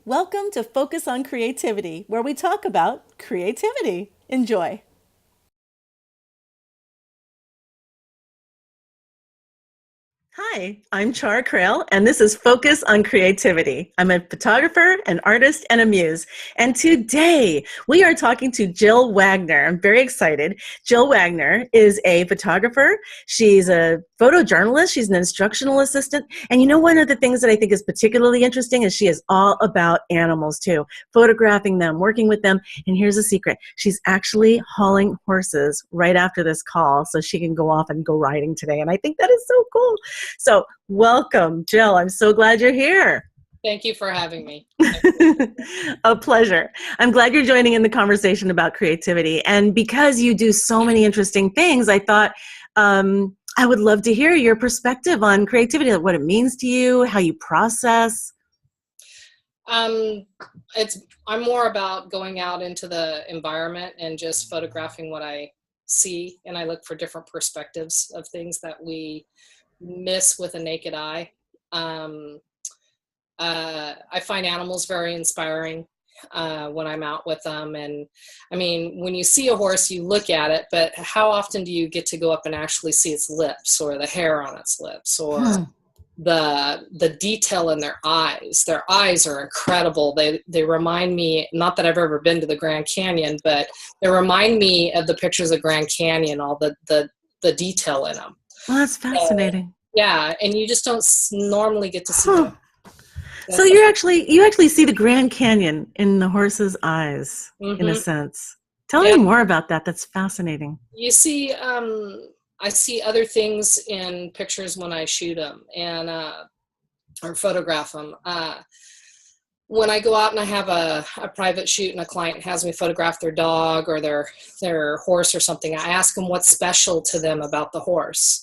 Welcome to Focus on Creativity, where we talk about creativity. Enjoy. Hi, I'm Charr Crail, and this is Focus on Creativity. I'm a photographer, an artist, and a muse. And today we are talking to Jill Wagner. I'm very excited. Jill Wagner is a photographer. She's a photojournalist. She's an instructional assistant. And you know, one of the things that I think is particularly interesting is she is all about animals too, photographing them, working with them. And here's a secret. She's actually hauling horses right after this call so she can go off and go riding today. And I think that is so cool. So welcome, Jill. I'm so glad you're here. Thank you for having me. A pleasure. I'm glad you're joining in the conversation about creativity. And because you do so many interesting things, I thought I would love to hear your perspective on creativity, like what it means to you, how you process. I'm more about going out into the environment and just photographing what I see, and I look for different perspectives of things that we miss with a naked eye. I find animals very inspiring when I'm out with them. And I mean, when you see a horse, you look at it, but how often do you get to go up and actually see its lips or the hair on its lips or the detail in their eyes? Their eyes are incredible. They remind me, not that I've ever been to the Grand Canyon, but they remind me of the pictures of Grand Canyon, all the detail in them. Well, that's fascinating. Yeah, and you just don't normally get to see them. So you actually see the Grand Canyon in the horse's eyes, in a sense. Tell me more about that. That's fascinating. You see, I see other things in pictures when I shoot them and or photograph them. When I go out and I have a private shoot and a client has me photograph their dog or their horse or something, I ask them what's special to them about the horse.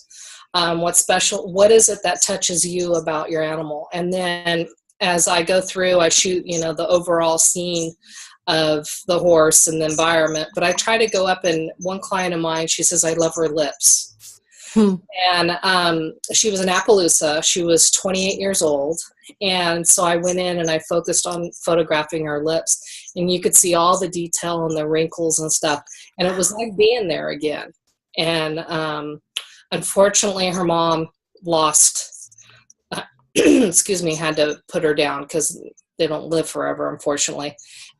What is it that touches you about your animal? And then as I go through, I shoot, the overall scene of the horse and the environment, but I try to go up, and one client of mine, she says, I love her lips. And she was in Appaloosa. She was 28 years old. And so I went in and I focused on photographing her lips, and you could see all the detail and the wrinkles and stuff. And it was like being there again. And unfortunately, her mom lost, had to put her down because they don't live forever, unfortunately.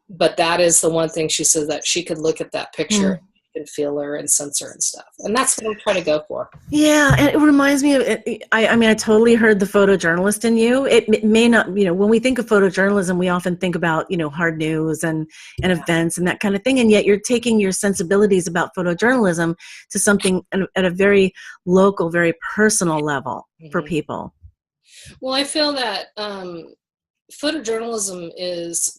But that is the one thing she said, that she could look at that picture and feel her and sense her and stuff. And that's what I'm trying to go for. Yeah, and it reminds me of, I totally heard the photojournalist in you. It may not, when we think of photojournalism, we often think about, hard news and events and that kind of thing. And yet you're taking your sensibilities about photojournalism to something at a very local, very personal level for people. Well, I feel that photojournalism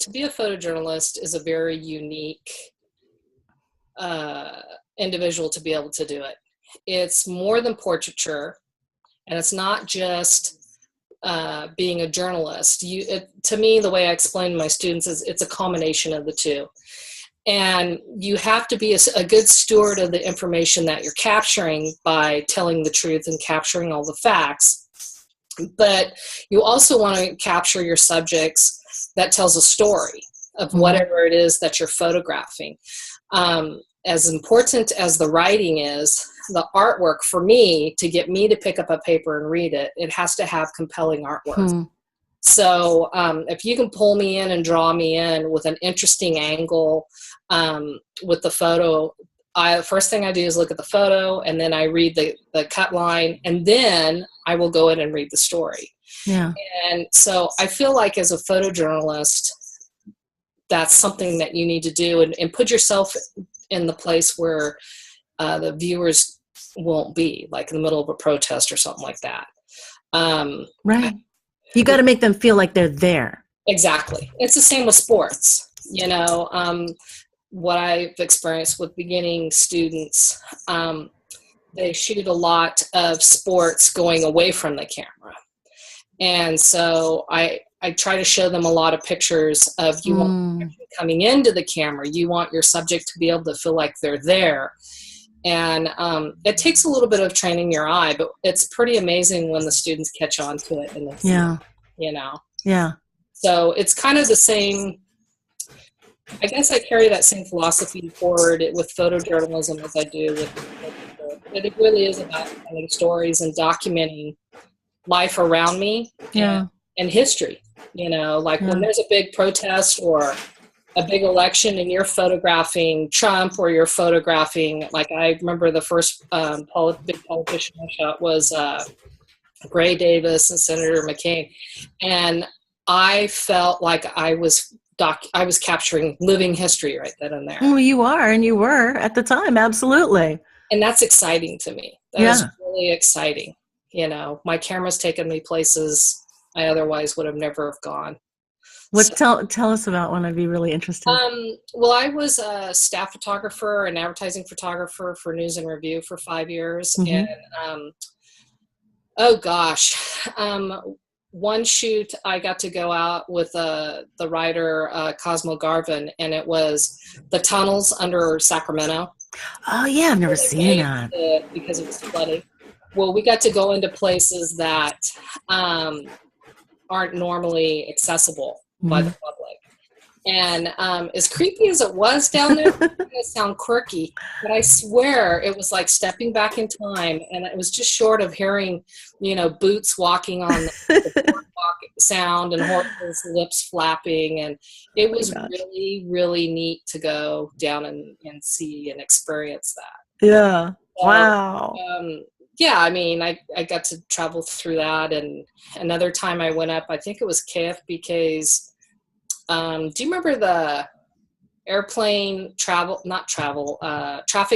to be a photojournalist is a very unique individual to be able to do it. It's more than portraiture, and it's not just being a journalist. To me, the way I explain to my students is it's a combination of the two. And you have to be a good steward of the information that you're capturing by telling the truth and capturing all the facts. But you also want to capture your subjects that tells a story of whatever it is that you're photographing. As important as the writing is, the artwork, for me, to get me to pick up a paper and read it, it has to have compelling artwork. So if you can pull me in and draw me in with an interesting angle with the photo, first thing I do is look at the photo, and then I read the cut line, and then I will go in and read the story. Yeah. And so I feel like as a photojournalist, that's something that you need to do, and put yourself in the place where the viewers won't be, like in the middle of a protest or something like that. Right. You got to make them feel like they're there. Exactly. It's the same with sports. What I've experienced with beginning students, they shoot a lot of sports going away from the camera. And so I try to show them a lot of pictures of you want coming into the camera. You want your subject to be able to feel like they're there. And it takes a little bit of training your eye, but it's pretty amazing when the students catch on to it. And Yeah. You know. Yeah. So it's kind of the same. I guess I carry that same philosophy forward with photojournalism as I do with literature. But it really is about telling stories and documenting life around me and history. You know, like when there's a big protest or a big election and you're photographing Trump or you're photographing, like I remember the first big politician I shot was Gray Davis and Senator McCain. And I felt like I was capturing living history right then and there. Well, you are, and you were at the time, absolutely. And that's exciting to me. That is really exciting. You know, my camera's taken me places I otherwise would have never have gone. Tell us about one. I'd be really interested. Well, I was a staff photographer and advertising photographer for News and Review for 5 years. And oh gosh, one shoot I got to go out with the writer Cosmo Garvin, and it was the tunnels under Sacramento. Oh yeah, I've never seen that. Because it was flooding. Well, we got to go into places that aren't normally accessible by the public. And as creepy as it was down there, it's going to sound quirky, but I swear it was like stepping back in time, and it was just short of hearing, you know, boots walking on the boardwalk sound and horses' lips flapping, and it was really, really neat to go down and see and experience that. Yeah. So, wow. Yeah, I mean, I got to travel through that, and another time I went up, I think it was KFBK's. Do you remember the airplane traffic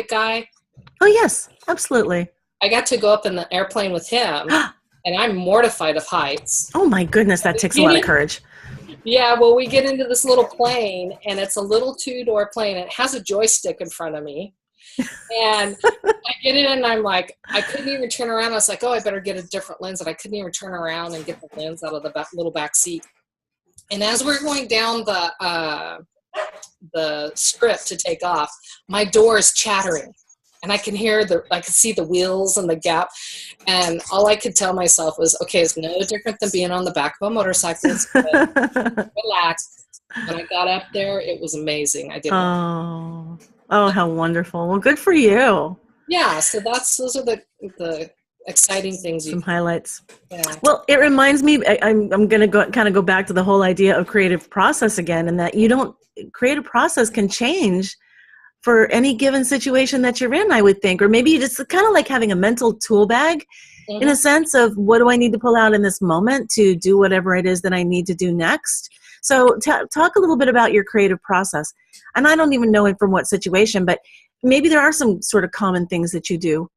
guy? Oh yes, absolutely. I got to go up in the airplane with him, and I'm mortified of heights. Oh my goodness, that takes a lot of courage. Yeah, well, we get into this little plane, and it's a little 2-door plane. And it has a joystick in front of me. And I get in, and I'm like, I couldn't even turn around. I was like, oh, I better get a different lens. And I couldn't even turn around and get the lens out of the little back seat. And as we're going down the strip to take off, my door is chattering, and I can see the wheels and the gap, and all I could tell myself was, okay, it's no different than being on the back of a motorcycle. Relax. When I got up there, it was amazing. I didn't. Oh, how wonderful! Well, good for you. Yeah. So those are the exciting things. Some highlights. Yeah. Well, it reminds me, I'm going to go back to the whole idea of creative process again, and that creative process can change for any given situation that you're in, I would think. Or maybe it's kind of like having a mental tool bag in a sense of, what do I need to pull out in this moment to do whatever it is that I need to do next? So talk a little bit about your creative process. And I don't even know from what situation, but maybe there are some sort of common things that you do.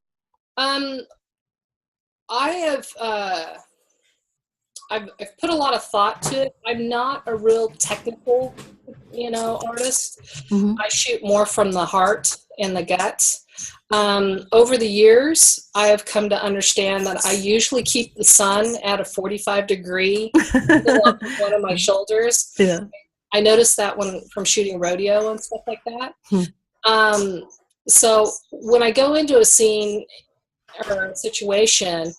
I've put a lot of thought to it. I'm not a real technical, artist. I shoot more from the heart and the gut. Over the years, I have come to understand that I usually keep the sun at a 45-degree on one of my shoulders. Yeah. I noticed that from shooting rodeo and stuff like that. So when I go into a scene or a situation,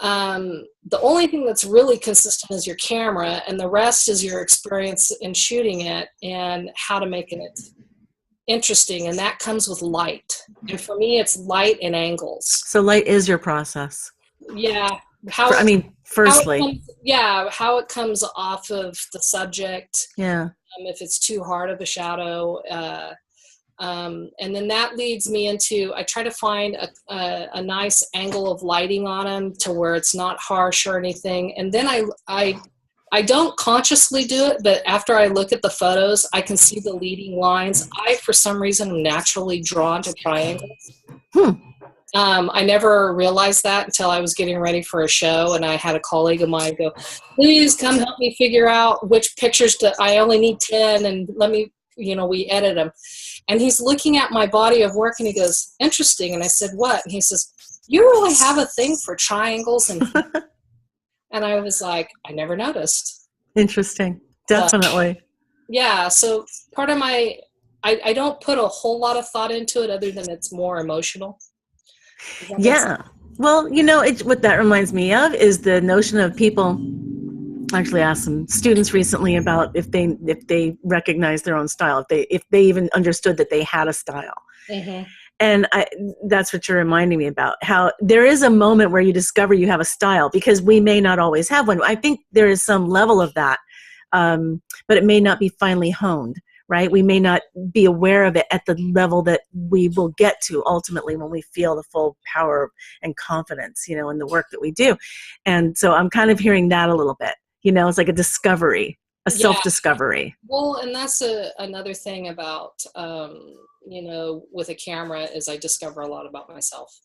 the only thing that's really consistent is your camera, and the rest is your experience in shooting it and how to make it interesting, and that comes with light. And for me, it's light and angles. So light is your process. Yeah. Firstly. How it comes off of the subject. Yeah. If it's too hard of a shadow. And then that leads me into, I try to find a nice angle of lighting on them to where it's not harsh or anything. And then I don't consciously do it, but after I look at the photos, I can see the leading lines. I, for some reason, am naturally drawn to triangles. I never realized that until I was getting ready for a show, and I had a colleague of mine go, please come help me figure out which pictures I only need 10, and let me, we edit them. And he's looking at my body of work, and he goes, interesting. And I said, what? And he says, you really have a thing for triangles. And I was like, I never noticed. Interesting. Definitely. Yeah. So part of I don't put a whole lot of thought into it other than it's more emotional. Yeah. Well, what that reminds me of is the notion of people actually asked some students recently about if they recognize their own style, if they even understood that they had a style. Mm-hmm. And that's what you're reminding me about, how there is a moment where you discover you have a style, because we may not always have one. I think there is some level of that, but it may not be finely honed, right? We may not be aware of it at the level that we will get to ultimately when we feel the full power and confidence, in the work that we do. And so I'm kind of hearing that a little bit, it's like a discovery, a self-discovery. Well, and that's another thing about, with a camera, is I discover a lot about myself.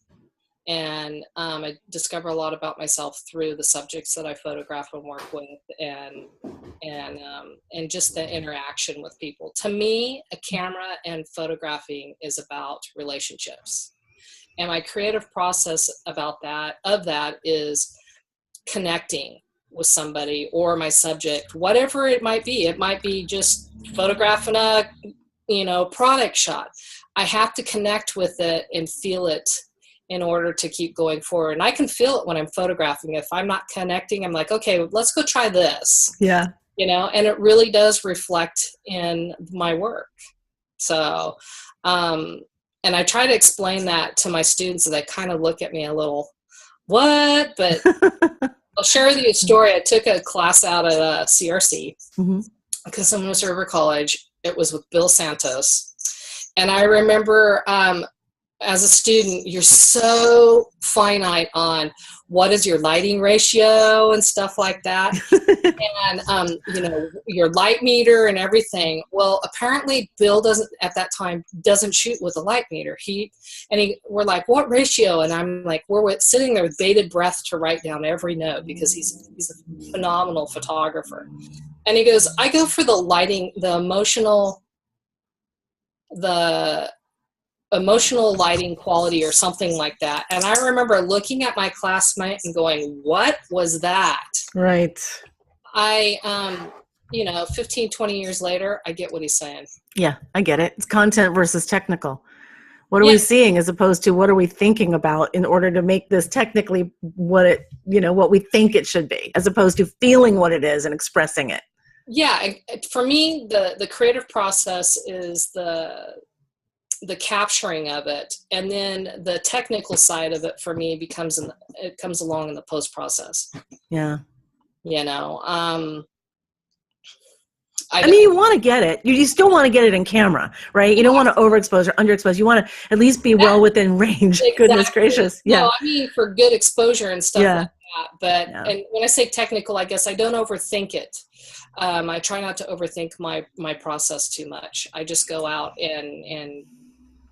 And I discover a lot about myself through the subjects that I photograph and work with, and just the interaction with people. To me, a camera and photographing is about relationships. And my creative process of that is connecting with somebody or my subject, whatever it might be. It might be just photographing a, product shot. I have to connect with it and feel it in order to keep going forward. And I can feel it when I'm photographing. If I'm not connecting, I'm like, okay, let's go try this. Yeah. And it really does reflect in my work. So, and I try to explain that to my students, and they kind of look at me a little, what? But I'll share with you a story. I took a class out at CRC, Casinos River College. It was with Bill Santos. And I remember as a student, you're so finite on what is your lighting ratio and stuff like that. And, your light meter and everything. Well, apparently Bill doesn't shoot with a light meter. We're like, what ratio? And I'm like, we're sitting there with bated breath to write down every note, because he's a phenomenal photographer. And he goes, I go for the lighting, the emotional lighting quality or something like that. And I remember looking at my classmate and going, what was that? Right. 15, 20 years later, I get what he's saying. Yeah, I get it. It's content versus technical. What are we seeing as opposed to what are we thinking about in order to make this technically what we think it should be, as opposed to feeling what it is and expressing it. Yeah. For me, the creative process is the capturing of it, and then the technical side of it for me comes along in the post process. Yeah. I mean, you want to get it. You still want to get it in camera, right? You don't want to overexpose or underexpose. You want to at least be well within range. Exactly. Goodness gracious. Yeah. No, I mean, for good exposure and stuff like that. But and when I say technical, I guess I don't overthink it. I try not to overthink my process too much. I just go out and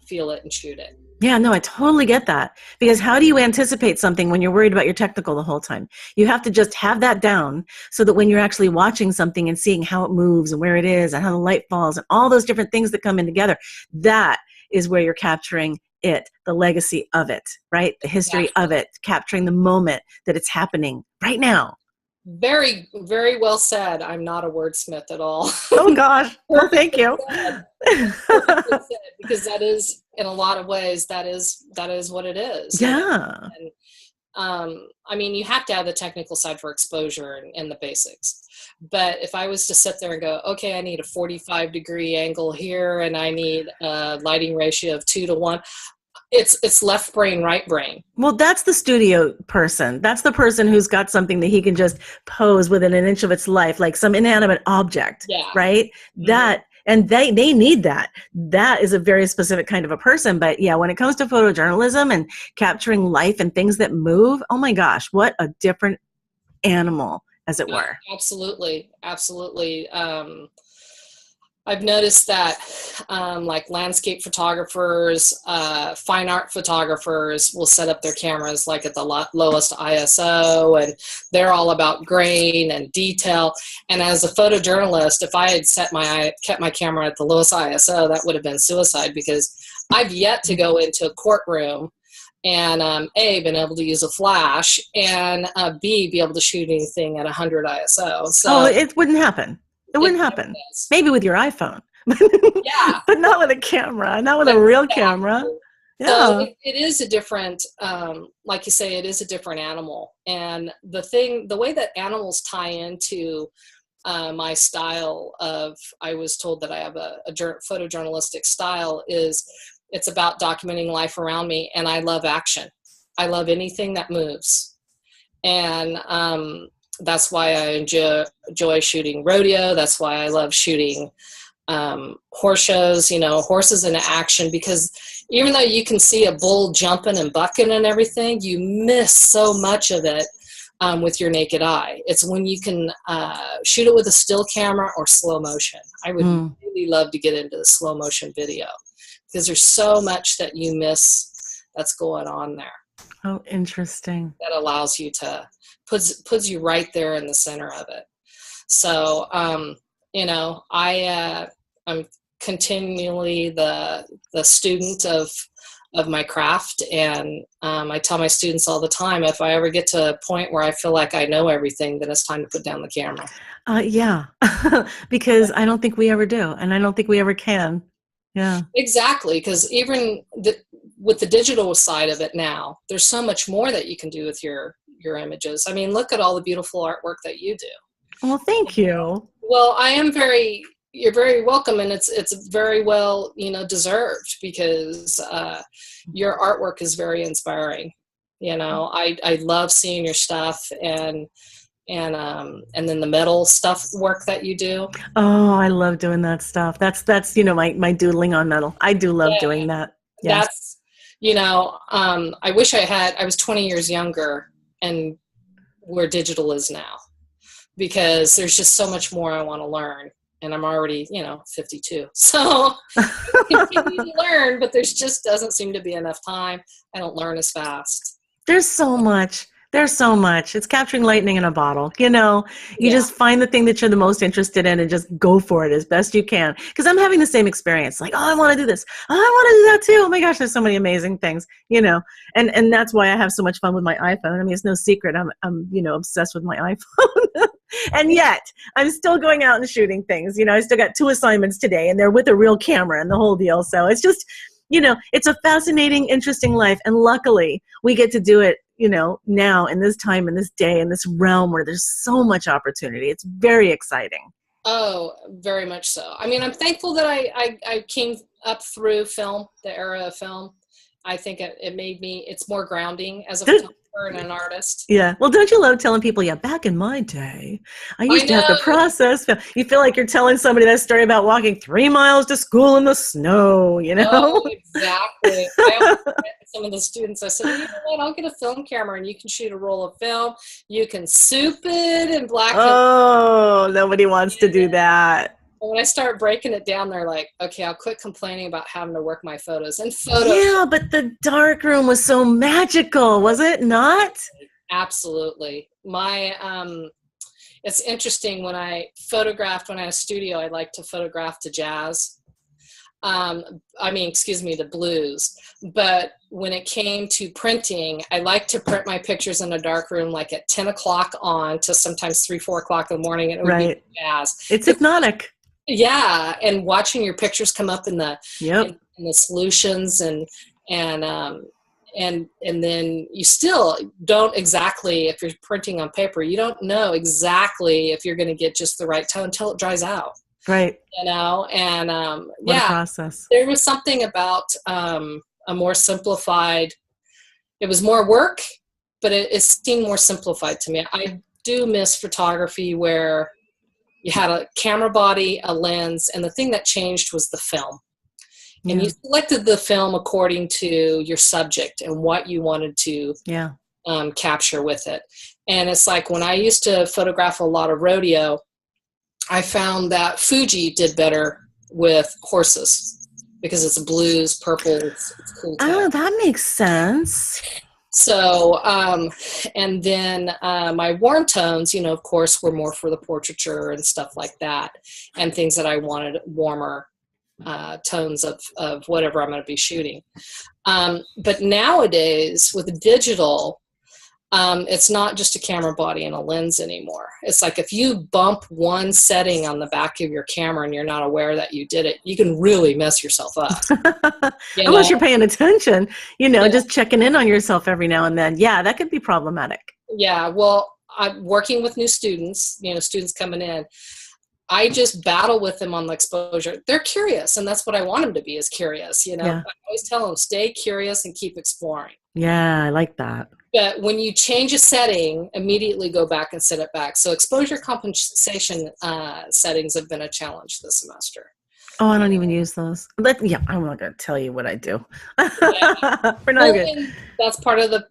feel it and shoot it. Yeah, no, I totally get that. Because how do you anticipate something when you're worried about your technical the whole time? You have to just have that down so that when you're actually watching something and seeing how it moves and where it is and how the light falls and all those different things that come in together, that is where you're capturing it, the legacy of it, right? The history of it, capturing the moment that it's happening right now. Very, very well said. I'm not a wordsmith at all. Oh gosh. Well, thank you. Because that is, in a lot of ways, that is what it is. Yeah. And, I mean, you have to have the technical side for exposure and the basics. But if I was to sit there and go, okay, I need a 45-degree angle here, and I need a lighting ratio of 2:1, it's left brain, right brain. Well, that's the studio person. That's the person who's got something that he can just pose within an inch of its life, like some inanimate object, right? Mm-hmm. That, and they need that. That is a very specific kind of a person. But yeah, when it comes to photojournalism and capturing life and things that move, oh my gosh, what a different animal, as it were. Absolutely. Absolutely. I've noticed that like landscape photographers, fine art photographers will set up their cameras like at the lowest ISO, and they're all about grain and detail. And as a photojournalist, if I had kept my camera at the lowest ISO, that would have been suicide, because I've yet to go into a courtroom and A, been able to use a flash, and B, be able to shoot anything at 100 ISO. So it wouldn't happen. It wouldn't happen. Maybe with your iPhone. Yeah. But not with a camera, not with a real camera. So Yeah. it is a different, like you say, it is a different animal. And the way that animals tie into my style of, I was told that I have a photojournalistic style, is it's about documenting life around me, and I love action. I love anything that moves. And that's why I enjoy shooting rodeo. That's why I love shooting horse shows, horses in action, because even though you can see a bull jumping and bucking and everything, you miss so much of it with your naked eye. It's when you can shoot it with a still camera or slow motion. I would really love to get into the slow motion video, because there's so much that you miss that's going on there. Oh, interesting. That allows you to puts you right there in the center of it. So, I'm continually the student of my craft, and I tell my students all the time, if I ever get to a point where I feel like I know everything, then it's time to put down the camera. Yeah, because I don't think we ever do, and I don't think we ever can. Yeah, exactly. Because even with the digital side of it now, there's so much more that you can do with your images. I mean, look at all the beautiful artwork that you do. Well, thank you. Well, you're very welcome, and it's very well, deserved, because your artwork is very inspiring. I love seeing your stuff, and then the metal stuff work that you do. Oh, I love doing that stuff. That's my doodling on metal. I do love doing that. Yes. That's I wish I was 20 years younger and where digital is now, because there's just so much more I want to learn. And I'm already, 52. So I continue to learn, but there's just doesn't seem to be enough time. I don't learn as fast. There's so much. There's so much. It's capturing lightning in a bottle. You just find the thing that you're the most interested in and just go for it as best you can. Because I'm having the same experience. Like, oh, I want to do this. Oh, I want to do that too. Oh my gosh, there's so many amazing things. And that's why I have so much fun with my iPhone. I mean, it's no secret. I'm obsessed with my iPhone. And yet, I'm still going out and shooting things. I still got 2 assignments today, and they're with a real camera and the whole deal. So it's just, it's a fascinating, interesting life. And luckily, we get to do it, now in this time, in this day, in this realm where there's so much opportunity. It's very exciting. Oh, very much so. I mean, I'm thankful that I came up through film, the era of film. I think it made me, it's more grounding as a photographer and an artist. Yeah. Well, don't you love telling people, back in my day, I used to have to process. You feel like you're telling somebody that story about walking 3 miles to school in the snow, Oh, exactly. I always said to some of the students, I said, you know what, I'll get a film camera and you can shoot a roll of film. You can soup it and blacken. Oh, nobody wants to do that. When I start breaking it down, they're like, okay, I'll quit complaining about having to work my photos. And photos. Yeah, but the dark room was so magical, was it not? Absolutely. It's interesting, when I had a studio, I like to photograph the jazz. The blues. But when it came to printing, I like to print my pictures in a dark room, like at 10 o'clock on to sometimes 3, 4 o'clock in the morning. And it would be jazz. It's hypnotic. Yeah, and watching your pictures come up in the in the solutions, and then you still don't exactly, if you're printing on paper, you don't know exactly if you're going to get just the right tone until it dries out. Right. What a process. There was something about a more simplified. It was more work, but it seemed more simplified to me. I do miss photography where you had a camera body, a lens, and the thing that changed was the film. And you selected the film according to your subject and what you wanted to capture with it. And it's like when I used to photograph a lot of rodeo, I found that Fuji did better with horses because it's blues, purple, it's cool. Oh, that makes sense. So, and then my warm tones, of course, were more for the portraiture and stuff like that, and things that I wanted warmer tones of whatever I'm going to be shooting. But nowadays with digital, It's not just a camera body and a lens anymore. It's like if you bump one setting on the back of your camera and you're not aware that you did it, you can really mess yourself up. Unless you're paying attention, just checking in on yourself every now and then. Yeah, that could be problematic. Yeah, well, I'm working with new students, students coming in. I just battle with them on the exposure. They're curious, and that's what I want them to be, is curious. Yeah. I always tell them, stay curious and keep exploring. Yeah, I like that. But when you change a setting, immediately go back and set it back. So exposure compensation settings have been a challenge this semester. Oh, I don't even use those. But yeah, I'm not going to tell you what I do. We're not good. That's part of the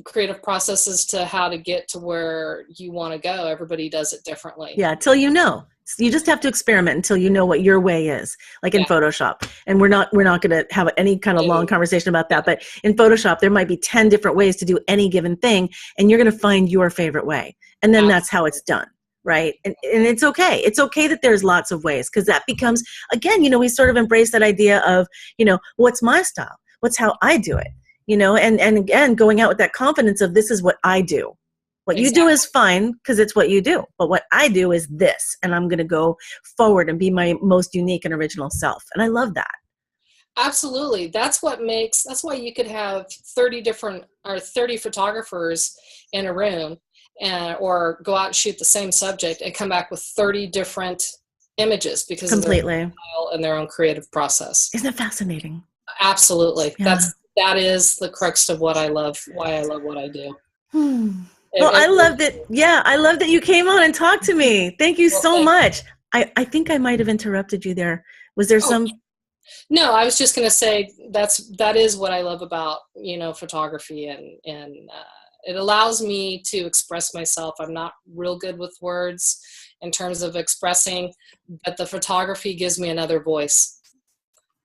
creative process as to how to get to where you want to go. Everybody does it differently. Yeah, till you know. You just have to experiment until you know what your way is, like in Photoshop. And we're not going to have any kind of long conversation about that. But in Photoshop, there might be 10 different ways to do any given thing, and you're going to find your favorite way. And then that's how it's done, right? And it's okay. It's okay that there's lots of ways, because that becomes, again, we sort of embrace that idea of, what's my style? What's how I do it? And again, going out with that confidence of, this is what I do. What you do is fine because it's what you do. But what I do is this, and I'm going to go forward and be my most unique and original self. And I love that. Absolutely. That's why you could have 30 photographers in a room or go out and shoot the same subject and come back with 30 different images because of their style and their own creative process. Isn't it fascinating? Absolutely. Yeah. That is the crux of what I love, why I love what I do. Well, I love that. Yeah, I love that you came on and talked to me. Thank you so much. I think I might have interrupted you there. Was there some? No, I was just going to say that is what I love about photography, and it allows me to express myself. I'm not real good with words in terms of expressing, but the photography gives me another voice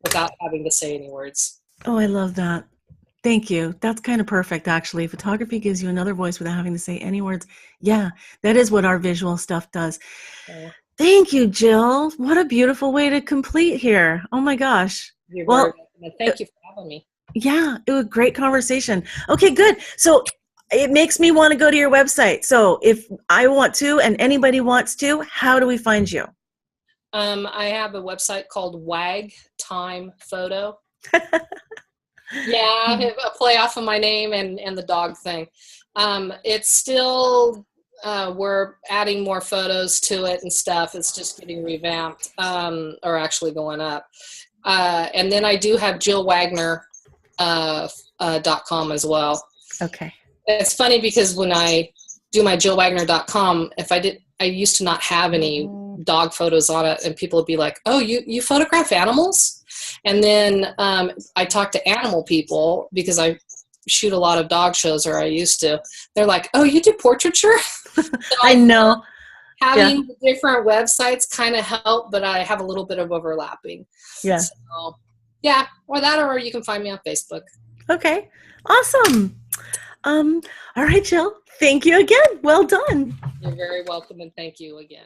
without having to say any words. Oh, I love that. Thank you. That's kind of perfect, actually. Photography gives you another voice without having to say any words. Yeah, that is what our visual stuff does. Okay. Thank you, Jill. What a beautiful way to complete here. Oh, my gosh. You're very welcome. Thank you for having me. Yeah, it was a great conversation. Okay, good. So it makes me want to go to your website. So if I want to and anybody wants to, how do we find you? I have a website called Wag Time Photo. Yeah, a play off of my name and the dog thing. It's still, we're adding more photos to it and stuff. It's just getting revamped, or actually going up. And then I do have JillWagner.com as well. Okay. It's funny because when I do my JillWagner.com, I used to not have any dog photos on it, and people would be like, "Oh, you photograph animals?" And then I talk to animal people because I shoot a lot of dog shows, or I used to. They're like, "Oh, you do portraiture?" So I know. Having different websites kind of help, but I have a little bit of overlapping. Yeah. So, or you can find me on Facebook. Okay. Awesome. All right, Jill. Thank you again. Well done. You're very welcome, and thank you again.